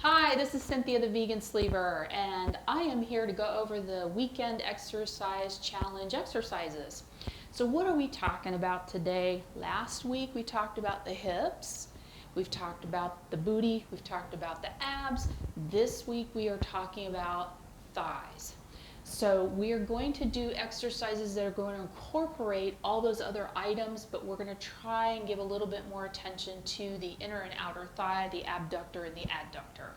Hi, this is Cynthia the Vegan Sleever, and I am here to go over the weekend exercise challenge exercises. So what are we talking about today? Last week we talked about the hips, we've talked about the booty, we've talked about the abs. This week we are talking about thighs. So we are going to do exercises that are going to incorporate all those other items, but we're going to try and give a little bit more attention to the inner and outer thigh, the abductor and the adductor.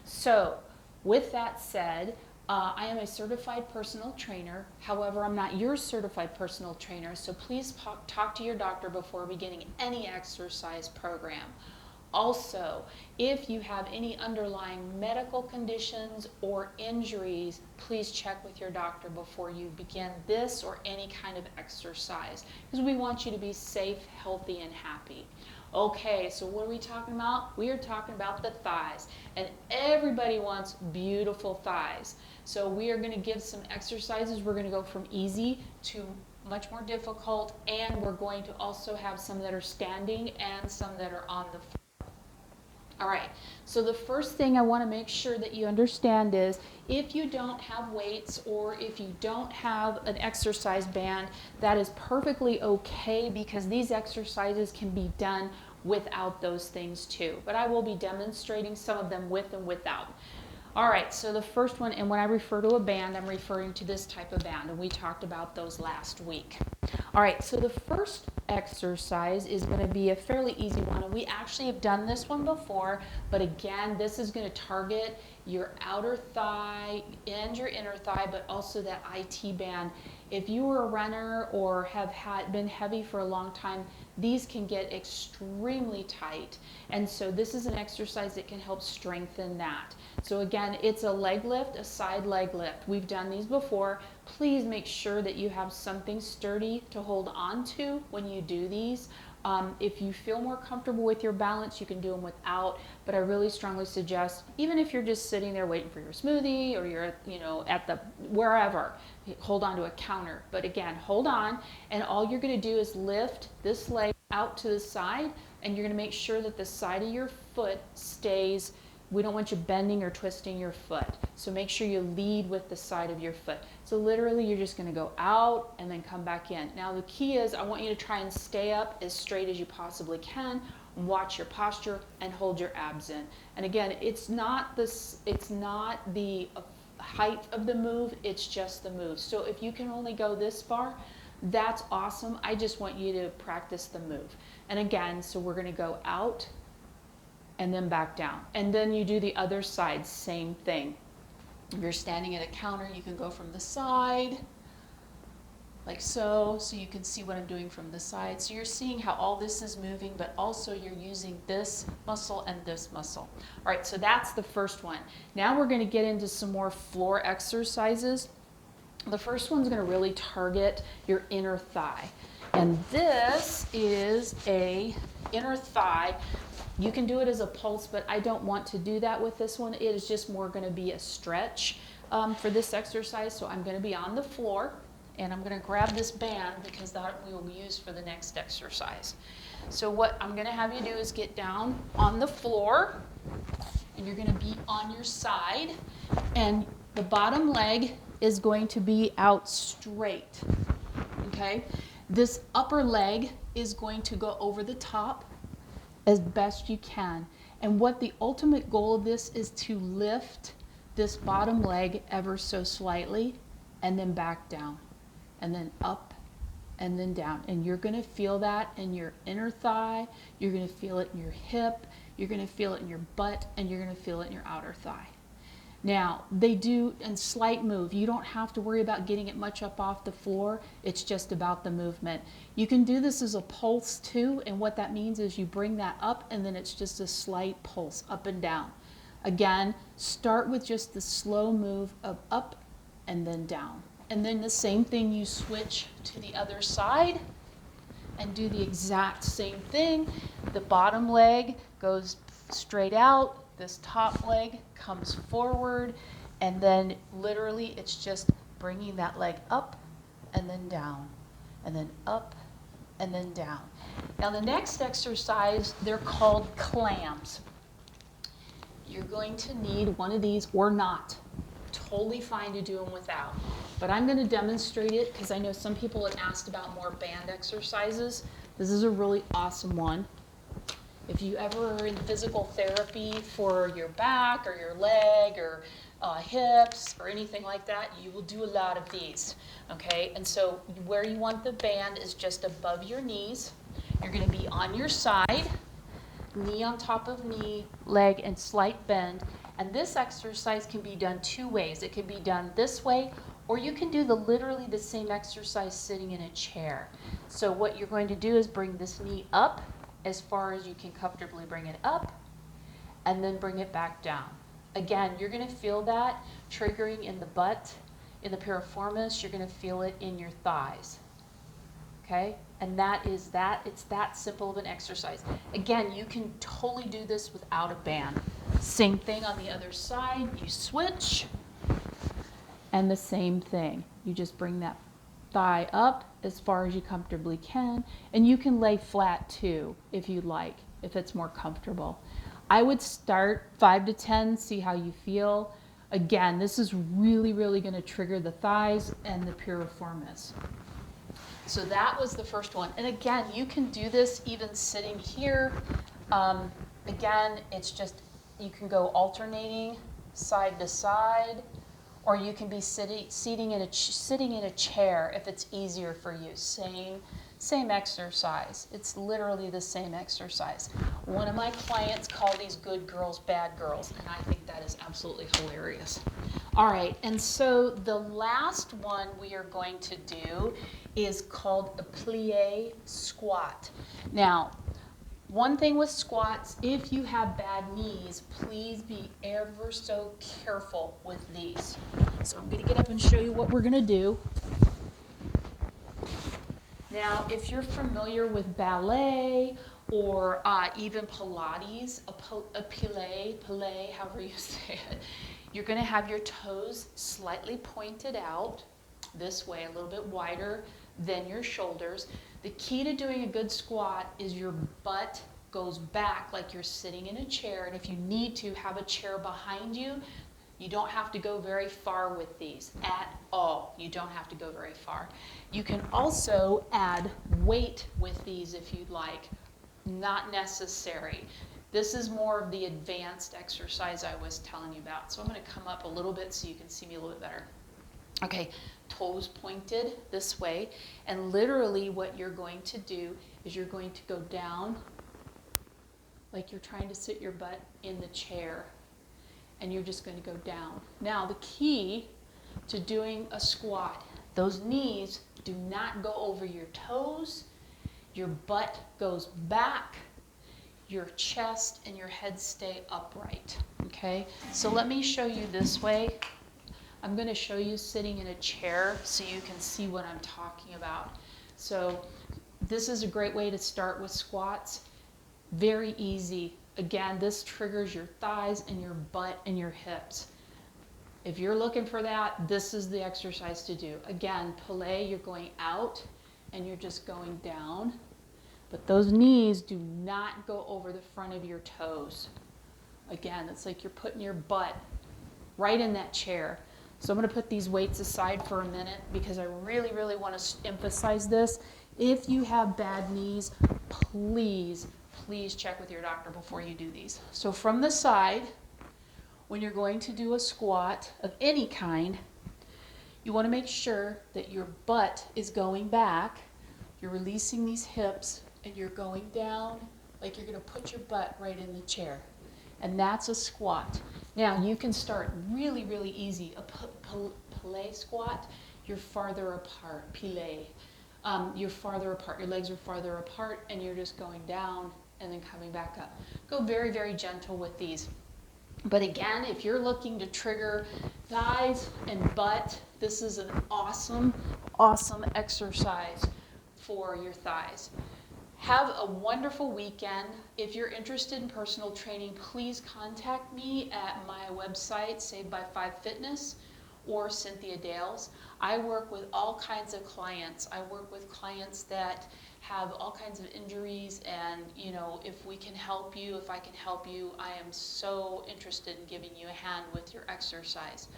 So with that said, I am a certified personal trainer. However, I'm not your certified personal trainer, so please talk to your doctor before beginning any exercise program. Also, if you have any underlying medical conditions or injuries, please check with your doctor before you begin this or any kind of exercise, because we want you to be safe, healthy, and happy. Okay, so what are we talking about? We are talking about the thighs, and everybody wants beautiful thighs. So we are going to give some exercises. We're going to go from easy to much more difficult, and we're going to also have some that are standing and some that are on the floor. All right, so the first thing I want to make sure that you understand is if you don't have weights or if you don't have an exercise band, that is perfectly okay, because these exercises can be done without those things too. But I will be demonstrating some of them with and without. All right, so the first one, and when I refer to a band, I'm referring to this type of band, and we talked about those last week. All right, so the first exercise is going to be a fairly easy one, and we actually have done this one before, but again, this is going to target your outer thigh and your inner thigh, but also that IT band. If you are a runner or have been heavy for a long time, these can get extremely tight, and so this is an exercise that can help strengthen that. So again, it's a leg lift, a side leg lift. We've done these before. Please make sure that you have something sturdy to hold on to when you do these. If you feel more comfortable with your balance, you can do them without, but I really strongly suggest, even if you're just sitting there waiting for your smoothie or you're at the wherever, hold on to a counter. But again, hold on, and all you're going to do is lift this leg out to the side, and you're going to make sure that the side of your foot stays. We don't want you bending or twisting your foot. So make sure you lead with the side of your foot. So literally you're just gonna go out and then come back in. Now the key is I want you to try and stay up as straight as you possibly can. Watch your posture and hold your abs in. And again, it's not the height of the move, it's just the move. So if you can only go this far, that's awesome. I just want you to practice the move. And again, so we're gonna go out and then back down. And then you do the other side, same thing. If you're standing at a counter, you can go from the side, like so you can see what I'm doing from the side. So you're seeing how all this is moving, but also you're using this muscle and this muscle. All right, so that's the first one. Now we're gonna get into some more floor exercises. The first one's gonna really target your inner thigh. And this is a inner thigh. You can do it as a pulse, but I don't want to do that with this one. It is just more going to be a stretch for this exercise. So I'm going to be on the floor, and I'm going to grab this band because that we will use for the next exercise. So what I'm going to have you do is get down on the floor, and you're going to be on your side, and the bottom leg is going to be out straight, okay? This upper leg is going to go over the top as best you can. And what the ultimate goal of this is to lift this bottom leg ever so slightly, and then back down, and then up, and then down. And you're going to feel that in your inner thigh, you're going to feel it in your hip, you're going to feel it in your butt, and you're going to feel it in your outer thigh. Now, they do a slight move. You don't have to worry about getting it much up off the floor. It's just about the movement. You can do this as a pulse too, and what that means is you bring that up and then it's just a slight pulse up and down. Again, start with just the slow move of up and then down. And then the same thing, you switch to the other side and do the exact same thing. The bottom leg goes straight out. This top leg comes forward, and then literally it's just bringing that leg up and then down, and then up and then down. Now the next exercise, they're called clams. you're going to need one of these or not. Totally fine to do them without. But I'm going to demonstrate it because I know some people have asked about more band exercises. This is a really awesome one. If you ever are in physical therapy for your back or your leg or hips or anything like that, you will do a lot of these, okay? And so where you want the band is just above your knees. You're going to be on your side, knee on top of knee, leg, and slight bend. And this exercise can be done two ways. It can be done this way, or you can do literally the same exercise sitting in a chair. So what you're going to do is bring this knee up as far as you can comfortably bring it up, and then bring it back down. Again, you're going to feel that triggering in the butt, in the piriformis. You're going to feel it in your thighs. Okay? And that is that. It's that simple of an exercise. Again, you can totally do this without a band. Same thing on the other side. You switch, and the same thing. You just bring that thigh up as far as you comfortably can, and you can lay flat too if you'd like, if it's more comfortable. I would start 5 to 10, see how you feel. Again, this is really, really going to trigger the thighs and the piriformis. So that was the first one. And again, you can do this even sitting here. Again, it's just, you can go alternating side to side, or you can be sitting in a chair if it's easier for you. Same exercise. It's literally the same exercise. One of my clients called these good girls bad girls, and I think that is absolutely hilarious. All right, and so the last one we are going to do is called a plie squat. Now, one thing with squats, if you have bad knees, please be ever so careful with these. So I'm going to get up and show you what we're going to do. Now, if you're familiar with ballet or even Pilates, a plie, however you say it, you're going to have your toes slightly pointed out this way, a little bit wider than your shoulders. The key to doing a good squat is your butt goes back like you're sitting in a chair, and if you need to have a chair behind you, you don't have to go very far with these at all. You don't have to go very far. You can also add weight with these if you'd like. Not necessary. This is more of the advanced exercise I was telling you about. So I'm going to come up a little bit so you can see me a little bit better. Okay, toes pointed this way, and literally what you're going to do is you're going to go down like you're trying to sit your butt in the chair, and you're just going to go down. Now, the key to doing a squat, those knees do not go over your toes, your butt goes back, your chest and your head stay upright, okay? So let me show you this way. I'm going to show you sitting in a chair so you can see what I'm talking about. So this is a great way to start with squats. Very easy. Again, this triggers your thighs and your butt and your hips. If you're looking for that, this is the exercise to do. Again, plie, you're going out and you're just going down. But those knees do not go over the front of your toes. Again, it's like you're putting your butt right in that chair. So I'm going to put these weights aside for a minute because I really, really want to emphasize this. If you have bad knees, please check with your doctor before you do these. So from the side, when you're going to do a squat of any kind, you want to make sure that your butt is going back, you're releasing these hips, and you're going down like you're going to put your butt right in the chair. And that's a squat. Now, you can start really, really easy. A plie squat, you're farther apart. Plie. You're farther apart. Your legs are farther apart, and you're just going down and then coming back up. Go very, very gentle with these. But again, if you're looking to trigger thighs and butt, this is an awesome, awesome exercise for your thighs. Have a wonderful weekend. If you're interested in personal training, please contact me at my website, Saved by 5 Fitness, or Cynthia Dales. I work with all kinds of clients. I work with clients that have all kinds of injuries, and if we can help you, if I can help you, I am so interested in giving you a hand with your exercise.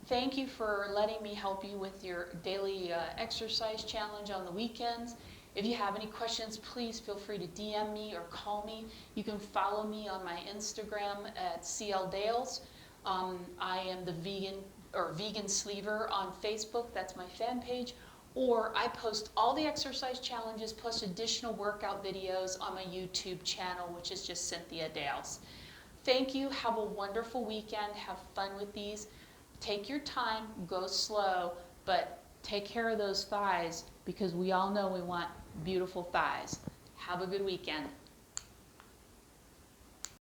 Thank you for letting me help you with your daily exercise challenge on the weekends. If you have any questions, please feel free to DM me or call me. You can follow me on my Instagram at CLDales. I am the Vegan Sleever on Facebook. That's my fan page. Or I post all the exercise challenges plus additional workout videos on my YouTube channel, which is just Cynthia Dales. Thank you. Have a wonderful weekend. Have fun with these. Take your time, go slow, but take care of those thighs, because we all know we want beautiful thighs. Have a good weekend.